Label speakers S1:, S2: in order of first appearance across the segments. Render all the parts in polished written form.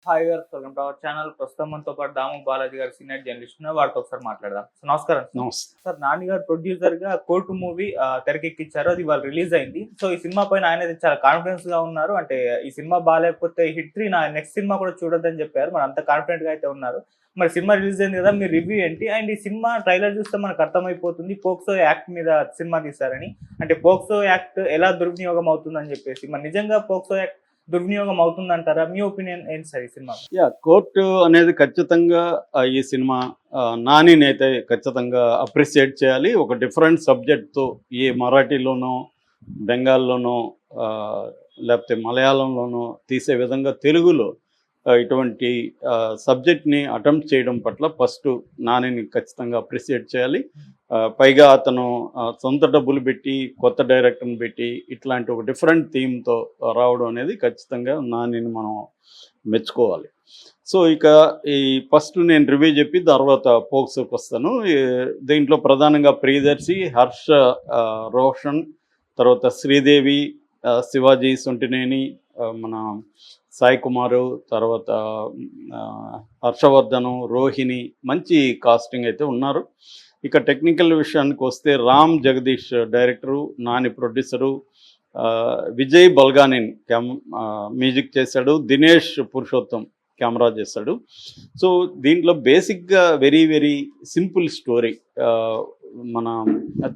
S1: Hi గారు, welcome to our channel. ప్రస్తుతం మనతో పాటు దాము బాలాజీ గారు సీనియర్ జర్నలిస్ట్ ఉన్నారు. వారితో ఒకసారి మాట్లాడదాం. సో నమస్కారం సార్.
S2: నమస్తే.
S1: సార్, నాని గారు ప్రొడ్యూసర్ గా కోర్టు మూవీ తెరకెక్కించారు. అది ఇవాళ రిలీజ్ అయింది. సో ఈ సినిమా పైన ఆయన అయితే చాలా కాన్ఫిడెన్స్ గా ఉన్నారు. అంటే ఈ సినిమా బాగాలేకపోతే హిట్ 3 నా నెక్స్ట్ సినిమా కూడా చూడొద్దని చెప్పారు. మరి అంత కాన్ఫిడెంట్ గా అయితే ఉన్నారు. మరి సినిమా రిలీజ్ అయింది కదా, మీ రివ్యూ ఏంటి? అండ్ ఈ సినిమా ట్రైలర్ చూస్తే మనకు అర్థమైపోతుంది పోక్సో యాక్ట్ మీద సినిమా తీశారని. అంటే పోక్సో యాక్ట్ ఎలా దుర్వినియోగం అవుతుందని చెప్పేసి, మరి నిజంగా పోక్సో యాక్ట్ దుర్వినియోగం అవుతుందంటారా? మీ ఒపీనియన్ ఏంటి సార్ ఈ సినిమా?
S2: కోర్టు అనేది ఖచ్చితంగా ఈ సినిమా నానిని అయితే ఖచ్చితంగా అప్రిషియేట్ చేయాలి. ఒక డిఫరెంట్ సబ్జెక్ట్తో ఏ మరాఠీలోనో, బెంగాల్లోనో, లేకపోతే మలయాళంలోనో తీసే విధంగా తెలుగులో ఇటువంటి సబ్జెక్ట్ని అటెంప్ట్ చేయడం పట్ల ఫస్ట్ నానిని ఖచ్చితంగా అప్రిషియేట్ చేయాలి. పైగా అతను సొంత డబ్బులు పెట్టి కొత్త డైరెక్టర్ని పెట్టి ఇట్లాంటి ఒక డిఫరెంట్ థీమ్తో రావడం అనేది ఖచ్చితంగా నానిని మనం మెచ్చుకోవాలి. సో ఇక ఈ ఫస్ట్ నేను రివ్యూ చెప్పి తర్వాత పోక్సోకి వస్తాను. దీంట్లో ప్రధానంగా ప్రియదర్శి, హర్ష రోషన్, తర్వాత శ్రీదేవి, శివాజీ సొంటినేని, మన సాయి కుమారు, తర్వాత హర్షవర్ధను, రోహిణి, మంచి కాస్టింగ్ అయితే ఉన్నారు. ఇక టెక్నికల్ విషయానికి వస్తే Ram Jagadeesh director, Nani producer, Vijay Bulganin music చేశాడు, దినేష్ పురుషోత్తం కెమెరా చేశాడు. సో దీంట్లో బేసిక్గా వెరీ వెరీ సింపుల్ స్టోరీ. మన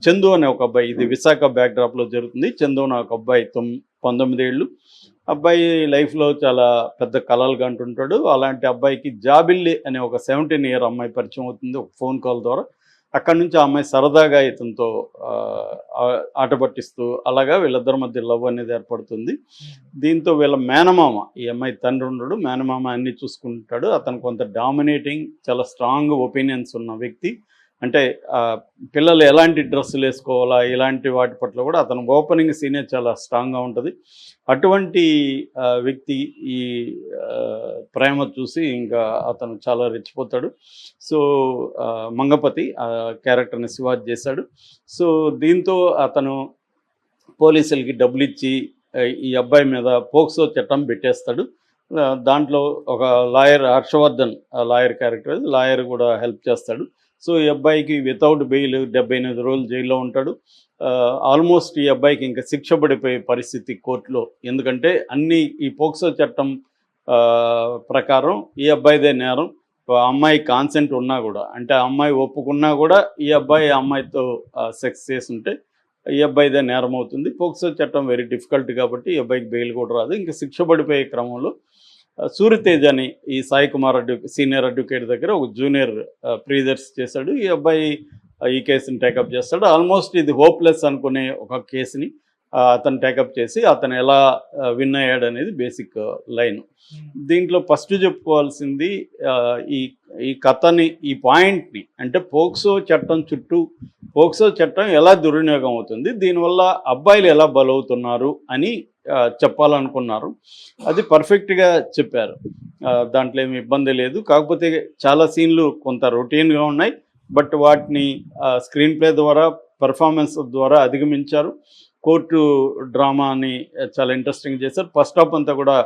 S2: చందు అనే ఒక అబ్బాయి, ఇది విశాఖ బ్యాక్డ్రాప్లో జరుగుతుంది. చందు అనే ఒక అబ్బాయి 19 ఏళ్ళు. అబ్బాయి లైఫ్లో చాలా పెద్ద కలలు కంటుంటాడు. అలాంటి అబ్బాయికి జాబిల్లి అనే ఒక 17 ఇయర్ అమ్మాయి పరిచయం అవుతుంది ఒక ఫోన్ కాల్ ద్వారా. అక్కడి నుంచి ఆ అమ్మాయి సరదాగా ఇతనితో ఆట పట్టిస్తూ అలాగా వీళ్ళిద్దరి మధ్య లవ్ అనేది ఏర్పడుతుంది. దీంతో వీళ్ళ మేనమామ, ఈ అమ్మాయి తండ్రి ఉండడు, మేనమామ అన్ని చూసుకుంటాడు. అతను కొంత డామినేటింగ్, చాలా స్ట్రాంగ్ ఒపీనియన్స్ ఉన్న వ్యక్తి. అంటే పిల్లలు ఎలాంటి డ్రెస్సులు వేసుకోవాలా ఇలాంటి వాటి పట్ల కూడా అతను ఓపెనింగ్ సీనే చాలా స్ట్రాంగ్గా ఉంటుంది. అటువంటి వ్యక్తి ఈ ప్రేమ చూసి ఇంకా అతను చాలా రెచ్చిపోతాడు. సో మంగపతి క్యారెక్టర్ని శివాజీ చేశాడు. సో దీంతో అతను పోలీసులకి డబ్బులు ఇచ్చి ఈ అబ్బాయి మీద పోక్సో చట్టం పెట్టేస్తాడు. దాంట్లో ఒక lawyer, Harshavardhan lawyer character, lawyer కూడా హెల్ప్ చేస్తాడు. సో ఈ అబ్బాయికి వితౌట్ బెయిల్ 78 రోజులు జైల్లో ఉంటాడు. ఆల్మోస్ట్ ఈ అబ్బాయికి ఇంకా శిక్ష పడిపోయే పరిస్థితి కోర్టులో. ఎందుకంటే ఈ పోక్సో చట్టం ప్రకారం ఈ అబ్బాయిదే నేరం. అమ్మాయి కాన్సెంట్ ఉన్నా కూడా, అంటే ఆ అమ్మాయి ఒప్పుకున్నా కూడా ఈ అబ్బాయి అమ్మాయితో సెక్స్ చేసి ఉంటే ఈ అబ్బాయిదే నేరం అవుతుంది. పోక్సో చట్టం వెరీ డిఫికల్ట్ కాబట్టి ఈ అబ్బాయికి బెయిల్ కూడా రాదు. ఇంకా శిక్ష పడిపోయే క్రమంలో సూర్యతేజ్ అని ఈ సాయి కుమార్ సీనియర్ అడ్వకేట్ దగ్గర ఒక జూనియర్ ప్రియదర్శి చేశాడు. ఈ అబ్బాయి ఈ కేసుని టేకప్ చేస్తాడు. ఆల్మోస్ట్ ఇది హోప్లెస్ అనుకునే ఒక కేసుని అతను టేకప్ చేసి అతను ఎలా విన్ అయ్యాడు అనేది బేసిక్ లైన్. దీంట్లో ఫస్ట్ చెప్పుకోవాల్సింది ఈ కథని, ఈ పాయింట్ని, అంటే పోక్సో చట్టం చుట్టూ పోక్సో చట్టం ఎలా దుర్వినియోగం అవుతుంది, దీనివల్ల అబ్బాయిలు ఎలా బలవుతున్నారు అని చెప్పాలనుకున్నారు. అది పర్ఫెక్ట్గా చెప్పారు. దాంట్లో ఏమి ఇబ్బంది లేదు. కాకపోతే చాలా సీన్లు కొంత రొటీన్గా ఉన్నాయి. బట్ వాటిని స్క్రీన్ ప్లే ద్వారా, పెర్ఫార్మెన్స్ ద్వారా అధిగమించారు. కోర్టు డ్రామాని చాలా ఇంట్రెస్టింగ్ చేశారు. ఫస్ట్ హాఫ్ అంతా కూడా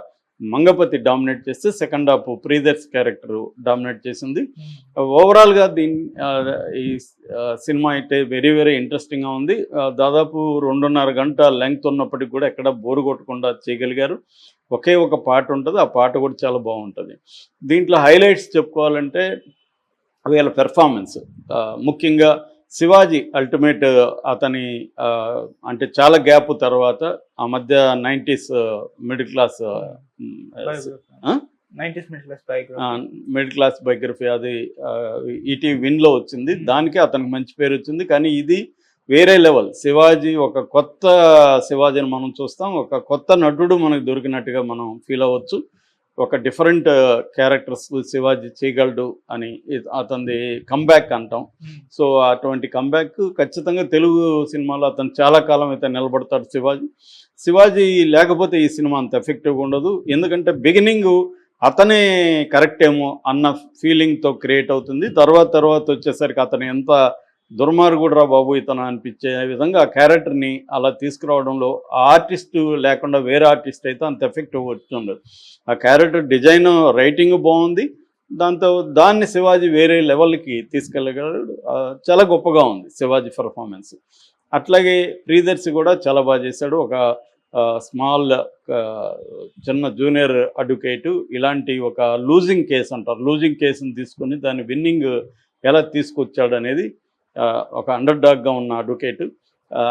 S2: మంగపతి డామినేట్ చేస్తే second half Priyadarshi character dominate చేసింది. ఓవరాల్గా ఈ సినిమా అయితే వెరీ వెరీ ఇంట్రెస్టింగ్గా ఉంది. దాదాపు 2.5 గంట లెంగ్త్ ఉన్నప్పటికీ కూడా ఎక్కడ బోరు కొట్టకుండా చేయగలిగారు. ఒకే ఒక పాట ఉంటుంది, ఆ పాట కూడా చాలా బాగుంటుంది. దీంట్లో హైలైట్స్ చెప్పుకోవాలంటే వీళ్ళ పెర్ఫార్మెన్స్, ముఖ్యంగా శివాజీ అల్టిమేట్. అతని అంటే చాలా గ్యాప్ తర్వాత ఆ మధ్య 90s మిడిల్ క్లాస్ బయోగ్రఫీ అది ఈటీవీ విన్లో వచ్చింది. దానికి అతనికి మంచి పేరు వచ్చింది. కానీ ఇది వేరే లెవెల్. శివాజీ, ఒక కొత్త శివాజీని మనం చూస్తాం. ఒక కొత్త నటుడు మనకు దొరికినట్టుగా మనం ఫీల్ అవ్వచ్చు. ఒక డిఫరెంట్ క్యారెక్టర్స్ శివాజీ చేయగలడు అని అతనిది కంబ్యాక్ అంటాం. సో అటువంటి కంబ్యాక్ ఖచ్చితంగా తెలుగు సినిమాలో అతను చాలా కాలం అయితే నిలబడతాడు. శివాజీ లేకపోతే ఈ సినిమా అంత ఎఫెక్టివ్గా ఉండదు. ఎందుకంటే బిగినింగ్ అతనే కరెక్ట్ ఏమో అన్న ఫీలింగ్తో క్రియేట్ అవుతుంది. తర్వాత వచ్చేసరికి అతను ఎంత దుర్మార్గుడురా బాబు ఇతను అనిపించే విధంగా ఆ క్యారెక్టర్ని అలా తీసుకురావడంలో ఆ ఆర్టిస్ట్ లేకుండా వేరే ఆర్టిస్ట్ అయితే అంత ఎఫెక్టివ్ వచ్చిండదు. ఆ క్యారెక్టర్ డిజైన్, రైటింగ్ బాగుంది, దాన్ని శివాజీ వేరే లెవెల్కి తీసుకెళ్ళగలడు. చాలా గొప్పగా ఉంది శివాజీ పర్ఫార్మెన్స్. అట్లాగే ప్రియదర్శి కూడా చాలా బాగా చేశాడు. ఒక స్మాల్ చిన్న జూనియర్ అడ్వకేటు ఇలాంటి ఒక లూజింగ్ కేసు అంటారు, లూజింగ్ కేసుని తీసుకొని దాన్ని విన్నింగ్ ఎలా తీసుకొచ్చాడు అనేది, ఒక అండర్ డాగ్గా ఉన్న అడ్వకేటు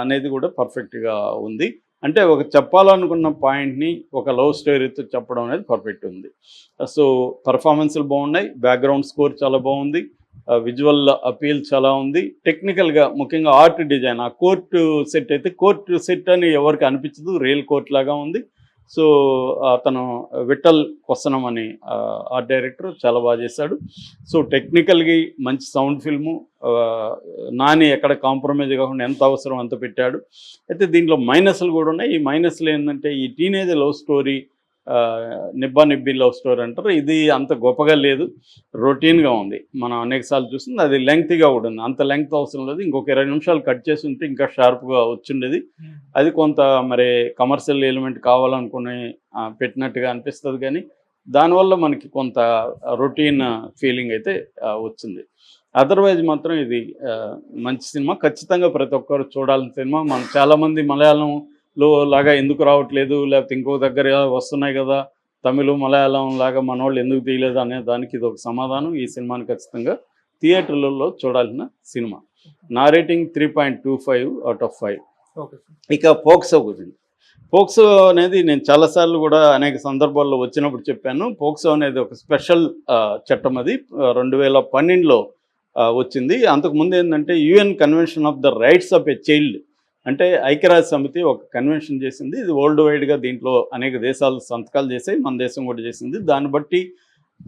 S2: అనేది కూడా పర్ఫెక్ట్గా ఉంది. అంటే ఒక చెప్పాలనుకున్న పాయింట్ని ఒక లవ్ స్టోరీతో చెప్పడం అనేది పర్ఫెక్ట్ ఉంది. సో పర్ఫార్మెన్స్లు బాగున్నాయి, బ్యాక్గ్రౌండ్ స్కోర్ చాలా బాగుంది, విజువల్ అపీల్ చాలా ఉంది. టెక్నికల్గా ముఖ్యంగా ఆర్ట్ డిజైన్, ఆ కోర్టు సెట్ అయితే కోర్టు సెట్ అని ఎవరికి అనిపించదు, రియల్ కోర్ట్ లాగా ఉంది. సో అతను విఠల్ కొసనం అని ఆర్ట్ డైరెక్టర్ చాలా బాగా చేశాడు. సో టెక్నికల్గా మంచి సౌండ్ ఫిల్ము, నాని ఎక్కడ కాంప్రమైజ్ కాకుండా ఎంత అవసరం అంత పెట్టాడు. అయితే దీంట్లో మైనస్లు కూడా ఉన్నాయి. ఈ మైనస్లు ఏంటంటే ఈ టీనేజ్ లవ్ స్టోరీ, నిబ్బా నిబ్బి లవ్ స్టోరీ అంటారు, ఇది అంత గొప్పగా లేదు, రొటీన్గా ఉంది. మనం అనేకసార్లు చూస్తుంది, అది లెంగ్త్గా కూడా ఉంది. అంత లెంగ్త్ అవసరం లేదు, ఇంకొక 20 నిమిషాలు కట్ చేసి ఉంటే ఇంకా షార్ప్గా వచ్చిండేది. అది కొంత మరి కమర్షియల్ ఎలిమెంట్ కావాలనుకుని పెట్టినట్టుగా అనిపిస్తుంది, కానీ దానివల్ల మనకి కొంత రొటీన్ ఫీలింగ్ అయితే వచ్చింది. అదర్వైజ్ మాత్రం ఇది మంచి సినిమా, ఖచ్చితంగా ప్రతి ఒక్కరు చూడాల్సిన సినిమా. మనం చాలామంది మలయాళంలో లాగా ఎందుకు రావట్లేదు, లేకపోతే ఇంకో దగ్గర వస్తున్నాయి కదా తమిళ మలయాళం లాగా మనోళ్ళు ఎందుకు తీయలేదు అనే దానికి ఇది ఒక సమాధానం. ఈ సినిమాని ఖచ్చితంగా థియేటర్లలో చూడాల్సిన సినిమా. నా రేటింగ్ 3.25/5. ఇక పోక్సో గురించి, పోక్సో అనేది నేను చాలాసార్లు కూడా అనేక సందర్భాల్లో వచ్చినప్పుడు చెప్పాను. పోక్సో అనేది ఒక స్పెషల్ చట్టం, అది 2012లో వచ్చింది. అంతకుముందు ఏంటంటే UN convention of the rights of a child, అంటే ఐక్యరాజ్య సమితి ఒక కన్వెన్షన్ చేసింది. ఇది వరల్డ్ వైడ్గా దీంట్లో అనేక దేశాలు సంతకాలు చేసాయి, మన దేశం కూడా చేసింది. దాన్ని బట్టి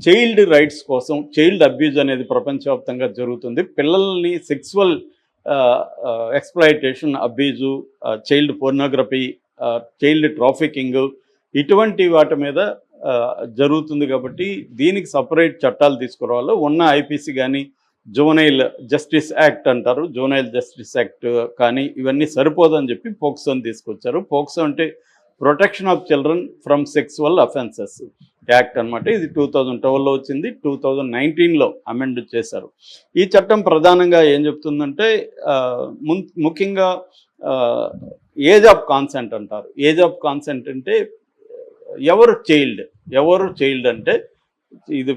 S2: చైల్డ్ రైట్స్ కోసం, చైల్డ్ అబ్యూజ్ అనేది ప్రపంచవ్యాప్తంగా జరుగుతుంది. పిల్లల్ని sexual exploitation, abuse, child pornography, child trafficking, ఇటువంటి వాటి మీద జరుగుతుంది. కాబట్టి దీనికి సపరేట్ చట్టాలు తీసుకురావాలి. ఉన్న ఐపీసీ కానీ, జువనైల్ జస్టిస్ యాక్ట్ అంటారు, జువనైల్ జస్టిస్ యాక్ట్ కానీ ఇవన్నీ సరిపోదని చెప్పి పోక్సోని తీసుకొచ్చారు. పోక్సో అంటే protection of children from sexual offences act అనమాట. ఇది 2012లో వచ్చింది, 2019లో అమెండ్ చేశారు. ఈ చట్టం ప్రధానంగా ఏం చెప్తుందంటే ముఖ్యంగా ఏజ్ ఆఫ్ కాన్సెంట్ అంటారు. ఏజ్ ఆఫ్ కాన్సెంట్ అంటే ఎవరు చైల్డ్ అంటే ఇది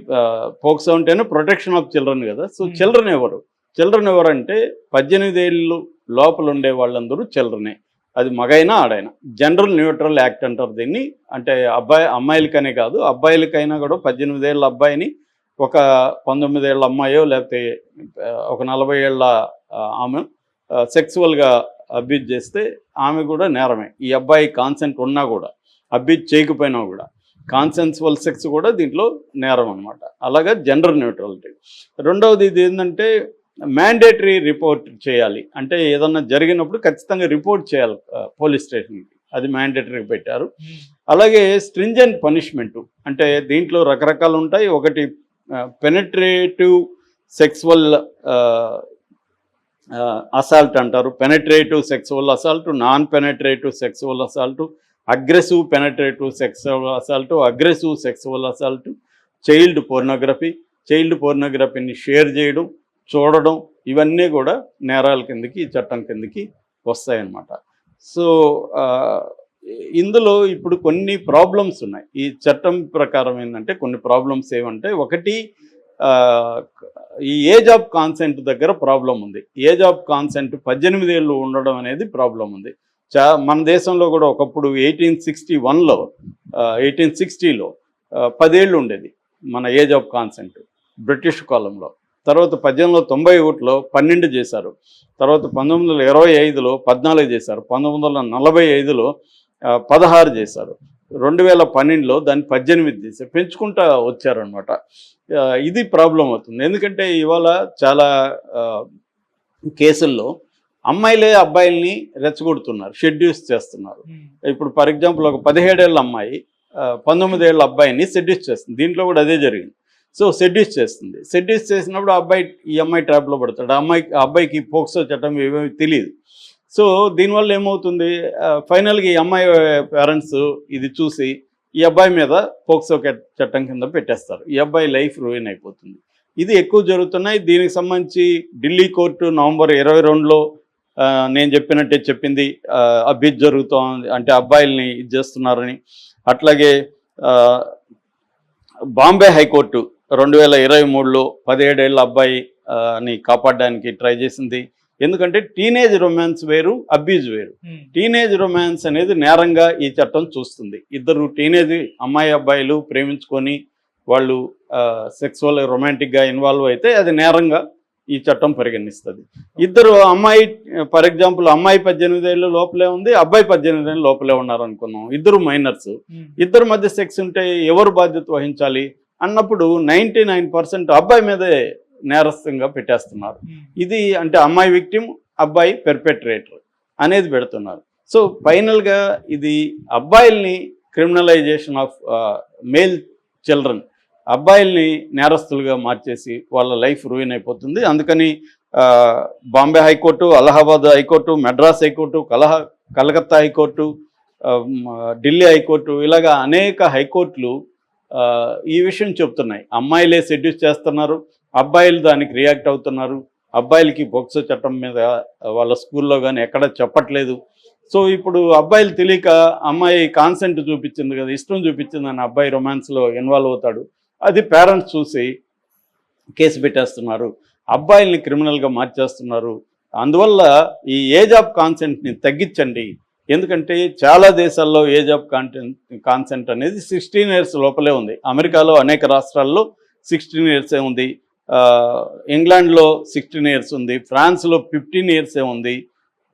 S2: పోక్సో అంటేనే ప్రొటెక్షన్ ఆఫ్ చిల్డ్రన్ కదా. సో చిల్డ్రన్ ఎవరంటే 18 ఏళ్ళు లోపల ఉండే వాళ్ళందరూ చిల్డ్రనే, అది మగైనా ఆడైనా. జనరల్ న్యూట్రల్ యాక్ట్ అంటారు దీన్ని. అంటే అమ్మాయిలకనే కాదు, అబ్బాయిలకైనా కూడా 18 ఏళ్ళ అబ్బాయిని ఒక 19 ఏళ్ళ అమ్మాయో లేకపోతే ఒక 40 ఏళ్ళ ఆమె సెక్సువల్గా అబ్యూజ్ చేస్తే ఆమె కూడా నేరమే. ఈ అబ్బాయి కాన్సెంట్ ఉన్నా కూడా, అబ్యూజ్ చేయకపోయినా కూడా, కాన్సెన్సువల్ సెక్స్ కూడా దీంట్లో నేరం అనమాట. అలాగా జెండర్ న్యూట్రాలిటీ. రెండవది ఇది ఏంటంటే మ్యాండేటరీ రిపోర్ట్ చేయాలి, అంటే ఏదన్నా జరిగినప్పుడు ఖచ్చితంగా రిపోర్ట్ చేయాలి పోలీస్ స్టేషన్కి, అది మ్యాండేటరీ పెట్టారు. అలాగే స్ట్రింజెంట్ పనిష్మెంటు, అంటే దీంట్లో రకరకాలు ఉంటాయి. ఒకటి పెనట్రేటివ్ సెక్సువల్ అసాల్ట్ అంటారు, penetrative sexual assault, non penetrative sexual assault, aggressive penetrative sexual assault, aggressive sexual assault, child పోర్నోగ్రఫీని షేర్ చేయడం, చూడడం, ఇవన్నీ కూడా నేరాల కిందకి, ఈ చట్టం కిందకి వస్తాయన్నమాట. సో ఇందులో ఇప్పుడు కొన్ని ప్రాబ్లమ్స్ ఉన్నాయి. ఈ చట్టం ప్రకారం ఏంటంటే కొన్ని ప్రాబ్లమ్స్ ఏమంటే, ఒకటి ఈ ఏజ్ ఆఫ్ కాన్సెంట్ దగ్గర ప్రాబ్లం ఉంది. ఏజ్ ఆఫ్ కాన్సెంట్ 18 ఏళ్ళు ఉండడం అనేది ప్రాబ్లం ఉంది. మన దేశంలో కూడా ఒకప్పుడు 1860లో 10 ఏళ్ళు ఉండేది మన ఏజ్ ఆఫ్ కాన్సెంట్ బ్రిటిష్ కాలంలో. తర్వాత 1891లో 12 చేశారు. తర్వాత 1925లో 14 చేశారు. 1945లో 16 చేశారు. 2012లో దాన్ని 18 చేశారు. పెంచుకుంటా వచ్చారనమాట. ఇది ప్రాబ్లం అవుతుంది. ఎందుకంటే ఇవాళ చాలా కేసుల్లో అమ్మాయిలే అబ్బాయిల్ని రెచ్చగొడుతున్నారు, షెడ్యూస్ చేస్తున్నారు. ఇప్పుడు ఫర్ ఎగ్జాంపుల్ ఒక 17 ఏళ్ళ అమ్మాయి 19 ఏళ్ళ అబ్బాయిని సెడ్యూస్ చేస్తుంది. దీంట్లో కూడా అదే జరిగింది. సో సెడ్యూస్ చేస్తుంది. సెడ్యూస్ చేసినప్పుడు ఈ అమ్మాయి ట్రాప్లో పడతాడు. ఆ అబ్బాయికి పోక్సో చట్టం ఏమేమి తెలియదు. సో దీనివల్ల ఏమవుతుంది, ఫైనల్గా ఈ అమ్మాయి పేరెంట్స్ ఇది చూసి ఈ అబ్బాయి మీద పోక్సో చట్టం కింద పెట్టేస్తారు. ఈ అబ్బాయి లైఫ్ రూయిన్ అయిపోతుంది. ఇది ఎక్కువ జరుగుతున్నాయి. దీనికి సంబంధించి ఢిల్లీ కోర్టు నవంబర్ 22లో నేను చెప్పినట్టే చెప్పింది, అబ్యూజ్ జరుగుతోంది అంటే అబ్బాయిల్ని ఇది చేస్తున్నారని. అట్లాగే బాంబే హైకోర్టు 2023లో 17 ఏళ్ళ అబ్బాయిని కాపాడడానికి ట్రై చేసింది. ఎందుకంటే టీనేజ్ రొమాన్స్ వేరు, అబ్యూజ్ వేరు. టీనేజ్ రొమాన్స్ అనేది నేరంగా ఈ చట్టం చూస్తుంది. ఇద్దరు టీనేజ్ అమ్మాయి అబ్బాయిలు ప్రేమించుకొని వాళ్ళు సెక్సువల్ రొమాంటిక్గా ఇన్వాల్వ్ అయితే అది నేరంగా ఈ చట్టం పరిగణిస్తుంది. ఇద్దరు అమ్మాయి ఫర్ ఎగ్జాంపుల్ అమ్మాయి 18 ఏళ్ళ లోపలే ఉంది, అబ్బాయి 18 ఏళ్ళ లోపలే ఉన్నారు అనుకున్నాం, ఇద్దరు మైనర్స్, ఇద్దరు మధ్య సెక్స్ ఉంటే ఎవరు బాధ్యత వహించాలి అన్నప్పుడు 99% అబ్బాయి మీదే నేరస్థంగా పెట్టేస్తున్నారు. ఇది అంటే అమ్మాయి విక్టిమ్, అబ్బాయి పెర్పెట్రేటర్ అనేది పెడుతున్నారు. సో ఫైనల్గా ఇది అబ్బాయిల్ని క్రిమినలైజేషన్ ఆఫ్ మేల్ చిల్డ్రన్, అబ్బాయిల్ని నేరస్తులుగా మార్చేసి వాళ్ళ లైఫ్ రూయిన్ అయిపోతుంది. అందుకని Bombay high court, Allahabad high court, Madras high court, Calcutta high court, Delhi high court, ఇలాగా అనేక హైకోర్టులు ఈ విషయం చెప్తున్నాయి. అమ్మాయిలే సెడ్యూస్ చేస్తున్నారు, అబ్బాయిలు దానికి రియాక్ట్ అవుతున్నారు, అబ్బాయిలకి పోక్సో చట్టం మీద వాళ్ళ స్కూల్లో కానీ ఎక్కడ చెప్పట్లేదు. సో ఇప్పుడు అబ్బాయిలు తెలియక అమ్మాయి కాన్సెంట్ చూపించింది కదా, ఇష్టం చూపించిందని అబ్బాయి రొమాన్స్లో ఇన్వాల్వ్ అవుతాడు. అది పేరెంట్స్ చూసి కేసు పెట్టేస్తున్నారు, అబ్బాయిల్ని క్రిమినల్గా మార్చేస్తున్నారు. అందువల్ల ఈ ఏజ్ ఆఫ్ కాన్సెంట్ని తగ్గించండి. ఎందుకంటే చాలా దేశాల్లో ఏజ్ ఆఫ్ కాన్సెంట్ అనేది 16 years లోపలే ఉంది. అమెరికాలో అనేక రాష్ట్రాల్లో 16 years ఉంది, ఇంగ్లాండ్లో 16 years ఉంది, ఫ్రాన్స్లో 15 years ఉంది,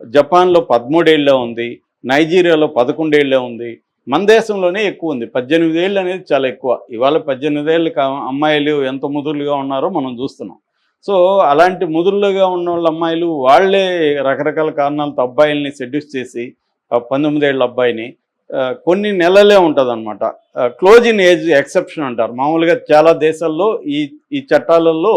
S2: జపాన్లో 13 ఏళ్ళే ఉంది, నైజీరియాలో 11 ఏళ్ళే ఉంది. మన దేశంలోనే ఎక్కువ ఉంది, 18 ఏళ్ళు అనేది చాలా ఎక్కువ. ఇవాళ 18 ఏళ్ళకి అమ్మాయిలు ఎంత ముదురులుగా ఉన్నారో మనం చూస్తున్నాం. సో అలాంటి ముదురులుగా ఉన్న వాళ్ళ అమ్మాయిలు వాళ్ళే రకరకాల కారణాలతో అబ్బాయిల్ని సెడ్యూస్ చేసి 19 ఏళ్ళ అబ్బాయిని కొన్ని నెలలే ఉంటుంది అనమాట. క్లోజ్ ఇన్ ఏజ్ ఎక్సెప్షన్ అంటారు. మామూలుగా చాలా దేశాల్లో ఈ చట్టాలలో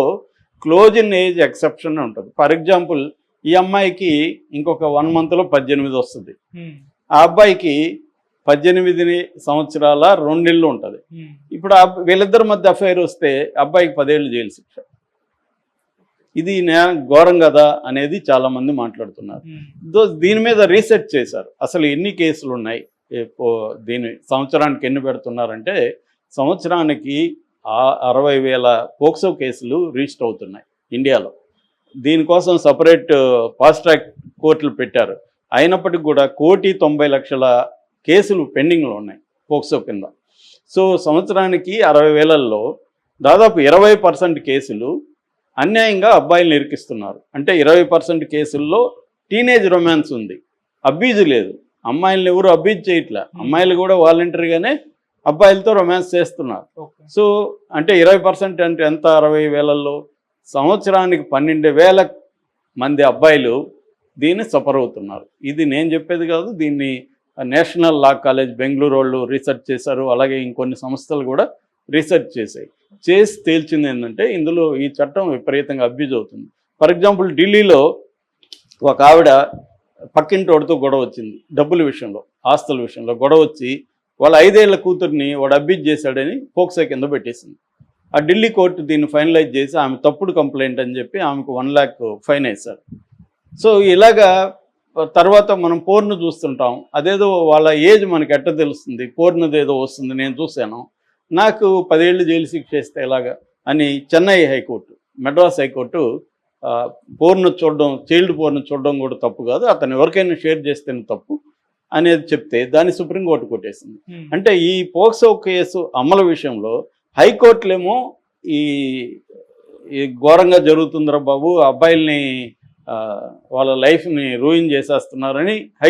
S2: క్లోజ్ ఇన్ ఏజ్ ఎక్సెప్షన్ ఉంటుంది. ఫర్ ఎగ్జాంపుల్ ఈ అమ్మాయికి ఇంకొక 1 monthలో 18 వస్తుంది, ఆ అబ్బాయికి 18 సంవత్సరాల 2 నెలలు ఉంటుంది. ఇప్పుడు వీళ్ళిద్దరి మధ్య అఫైర్ వస్తే అబ్బాయికి 10 ఏళ్ళు జైలు శిక్ష. ఇది ఘోరం కదా అనేది చాలామంది మాట్లాడుతున్నారు. దీని మీద రీసెర్చ్ చేశారు, అసలు ఎన్ని కేసులు ఉన్నాయి, దీని సంవత్సరానికి ఎన్ని పెడుతున్నారంటే సంవత్సరానికి 60,000 పోక్సో కేసులు రిజిస్టర్ అవుతున్నాయి ఇండియాలో. దీనికోసం సపరేట్ ఫాస్ట్ ట్రాక్ కోర్టులు పెట్టారు. అయినప్పటికీ కూడా 1,90,00,000 కేసులు పెండింగ్లో ఉన్నాయి పోక్సో కింద. సో సంవత్సరానికి 60,000లో దాదాపు 20% కేసులు అన్యాయంగా అబ్బాయిలను ఇరికిస్తున్నారు. అంటే 20% కేసుల్లో టీనేజ్ రొమాన్స్ ఉంది, అబ్యూజ్ లేదు. అమ్మాయిలను ఎవరు అబ్యూజ్ చేయట్లే, అమ్మాయిలు కూడా వాలంటరీగానే అబ్బాయిలతో రొమాన్స్ చేస్తున్నారు. సో అంటే 20% అంటే ఎంత, 60,000లో సంవత్సరానికి 12,000 మంది అబ్బాయిలు దీన్ని సఫర్ అవుతున్నారు. ఇది నేను చెప్పేది కాదు, దీన్ని నేషనల్ లా కాలేజ్ బెంగళూరు వాళ్ళు రీసెర్చ్ చేశారు. అలాగే ఇంకొన్ని సంస్థలు కూడా రీసెర్చ్ చేసి తేల్చింది ఏంటంటే ఇందులో ఈ చట్టం విపరీతంగా అబ్యూజ్ అవుతుంది. ఫర్ ఎగ్జాంపుల్ ఢిల్లీలో ఒక ఆవిడ పక్కింటోడితో గొడవ వచ్చింది, డబ్బుల విషయంలో, ఆస్తుల విషయంలో గొడవ వచ్చి వాళ్ళ 5 ఏళ్ల కూతుర్ని వాడు అబ్యూజ్ చేశాడని పోక్సో కింద పెట్టేసింది. ఆ ఢిల్లీ కోర్టు దీన్ని ఫైనలైజ్ చేసి ఆమె తప్పుడు కంప్లైంట్ అని చెప్పి ఆమెకు 1 lakh ఫైన్ వేశారు. సో ఇలాగా తర్వాత మనం పోర్ను చూస్తుంటాం, అదేదో వాళ్ళ ఏజ్ మనకి ఎట్ట తెలుస్తుంది, పోర్నదేదో వస్తుంది, నేను చూశాను, నాకు 10 ఏళ్ళు జైలు శిక్ష వేస్తే ఎలాగా అని చెన్నై హైకోర్టు, మెడ్రాస్ హైకోర్టు పోర్ను చూడడం, చైల్డ్ పోర్ను చూడడం కూడా తప్పు కాదు, అతను ఎవరికైనా షేర్ చేస్తేనే తప్పు అనేది చెప్తే దాన్ని సుప్రీంకోర్టు కొట్టేసింది. అంటే ఈ పోక్సో కేసు అమలు విషయంలో హైకోర్టులేమో ఈ ఘోరంగా జరుగుతుందిరా బాబు, అబ్బాయిల్ని వాళ్ళ లైఫ్ని రూయిన్ చేసేస్తున్నారని